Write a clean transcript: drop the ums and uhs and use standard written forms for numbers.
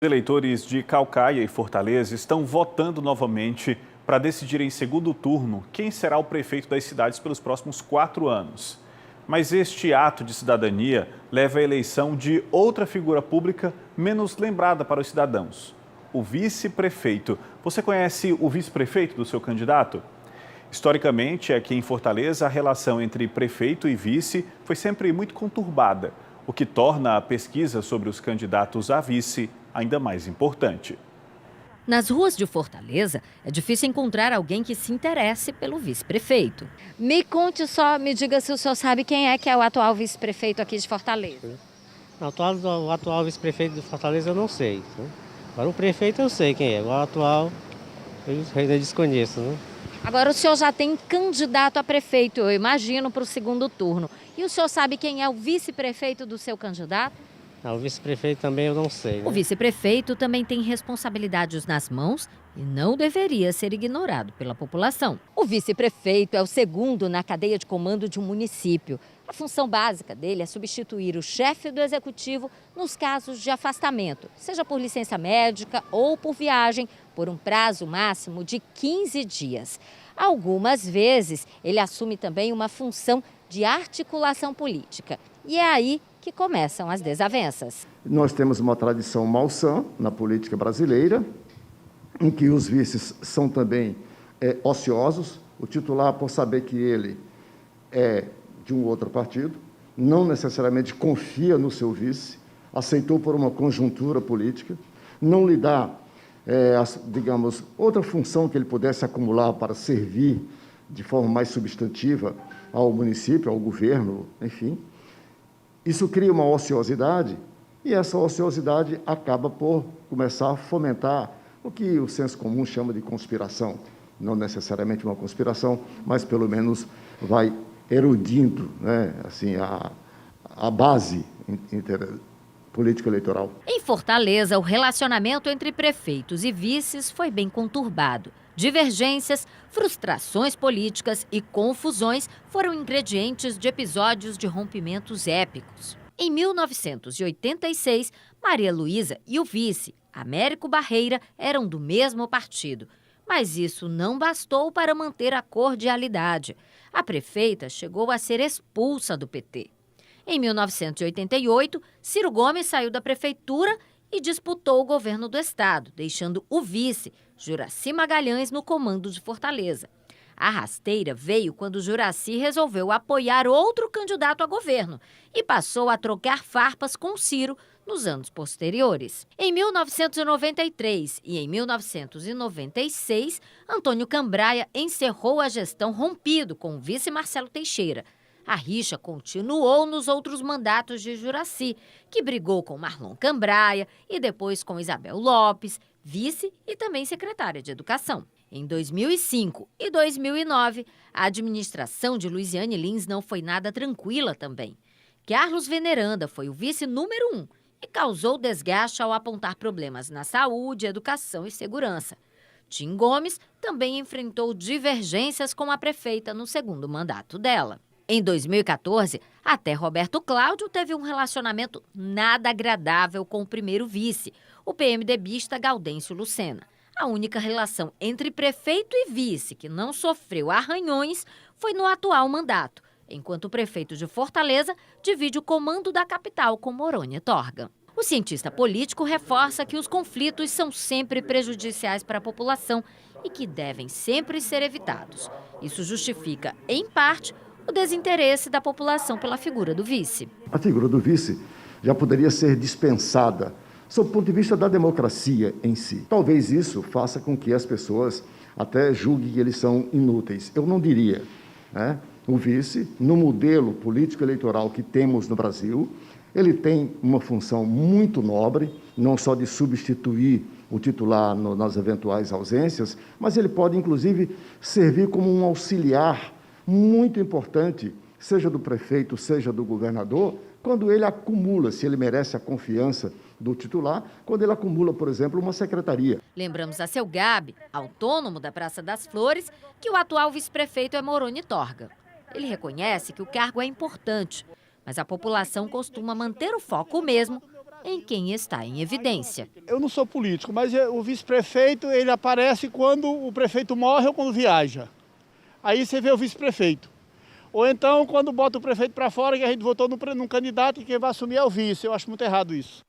Eleitores de Caucaia e Fortaleza estão votando novamente para decidir em segundo turno quem será o prefeito das cidades pelos próximos 4 anos. Mas este ato de cidadania leva à eleição de outra figura pública menos lembrada para os cidadãos: o vice-prefeito. Você conhece o vice-prefeito do seu candidato? Historicamente, aqui em Fortaleza, a relação entre prefeito e vice foi sempre muito conturbada, o que torna a pesquisa sobre os candidatos a vice ainda mais importante. Nas ruas de Fortaleza, é difícil encontrar alguém que se interesse pelo vice-prefeito. Me conte só, me diga se o senhor sabe quem é que é o atual vice-prefeito aqui de Fortaleza. O atual vice-prefeito de Fortaleza eu não sei, né? Agora o prefeito eu sei quem é, o atual eu ainda desconheço, né? Agora o senhor já tem candidato a prefeito, eu imagino, para o segundo turno. E o senhor sabe quem é o vice-prefeito do seu candidato? O vice-prefeito também eu não sei, né? O vice-prefeito também tem responsabilidades nas mãos e não deveria ser ignorado pela população. O vice-prefeito é o segundo na cadeia de comando de um município. A função básica dele é substituir o chefe do executivo nos casos de afastamento, seja por licença médica ou por viagem, por um prazo máximo de 15 dias. Algumas vezes, ele assume também uma função de articulação política. E é aí que começam as desavenças. Nós temos uma tradição malsã na política brasileira, em que os vices são também ociosos. O titular, por saber que ele é de um outro partido, não necessariamente confia no seu vice, aceitou por uma conjuntura política, não lhe dá, digamos, outra função que ele pudesse acumular para servir de forma mais substantiva ao município, ao governo, enfim. Isso cria uma ociosidade e essa ociosidade acaba por começar a fomentar o que o senso comum chama de conspiração. Não necessariamente uma conspiração, mas pelo menos vai erudindo, né, assim, a base político-eleitoral. Em Fortaleza, o relacionamento entre prefeitos e vices foi bem conturbado. Divergências, frustrações políticas e confusões foram ingredientes de episódios de rompimentos épicos. Em 1986, Maria Luísa e o vice, Américo Barreira, eram do mesmo partido. Mas isso não bastou para manter a cordialidade. A prefeita chegou a ser expulsa do PT. Em 1988, Ciro Gomes saiu da prefeitura e disputou o governo do estado, deixando o vice, Juracy Magalhães, no comando de Fortaleza. A rasteira veio quando Juracy resolveu apoiar outro candidato a governo e passou a trocar farpas com Ciro nos anos posteriores. Em 1993 e em 1996, Antônio Cambraia encerrou a gestão rompido com o vice Marcelo Teixeira. A rixa continuou nos outros mandatos de Juracy, que brigou com Marlon Cambraia e depois com Isabel Lopes, vice e também secretária de Educação. Em 2005 e 2009, a administração de Luiziane Lins não foi nada tranquila também. Carlos Veneranda foi o vice número 1 e causou desgaste ao apontar problemas na saúde, educação e segurança. Tim Gomes também enfrentou divergências com a prefeita no segundo mandato dela. Em 2014, até Roberto Cláudio teve um relacionamento nada agradável com o primeiro vice, o PMDBista Gaudêncio Lucena. A única relação entre prefeito e vice que não sofreu arranhões foi no atual mandato, enquanto o prefeito de Fortaleza divide o comando da capital com Morônia Torga. O cientista político reforça que os conflitos são sempre prejudiciais para a população e que devem sempre ser evitados. Isso justifica, em parte, o desinteresse da população pela figura do vice. A figura do vice já poderia ser dispensada, sob o ponto de vista da democracia em si. Talvez isso faça com que as pessoas até julguem que eles são inúteis. Eu não diria, né? O vice, no modelo político-eleitoral que temos no Brasil, ele tem uma função muito nobre, não só de substituir o titular nas eventuais ausências, mas ele pode, inclusive, servir como um auxiliar muito importante, seja do prefeito, seja do governador, quando ele acumula, se ele merece a confiança do titular, quando ele acumula, por exemplo, uma secretaria. Lembramos a seu Gabi, autônomo da Praça das Flores, que o atual vice-prefeito é Morônia Torga. Ele reconhece que o cargo é importante, mas a população costuma manter o foco mesmo em quem está em evidência. Eu não sou político, mas o vice-prefeito ele aparece quando o prefeito morre ou quando viaja. Aí você vê o vice-prefeito. Ou então quando bota o prefeito para fora, que a gente votou num candidato e quem vai assumir é o vice. Eu acho muito errado isso.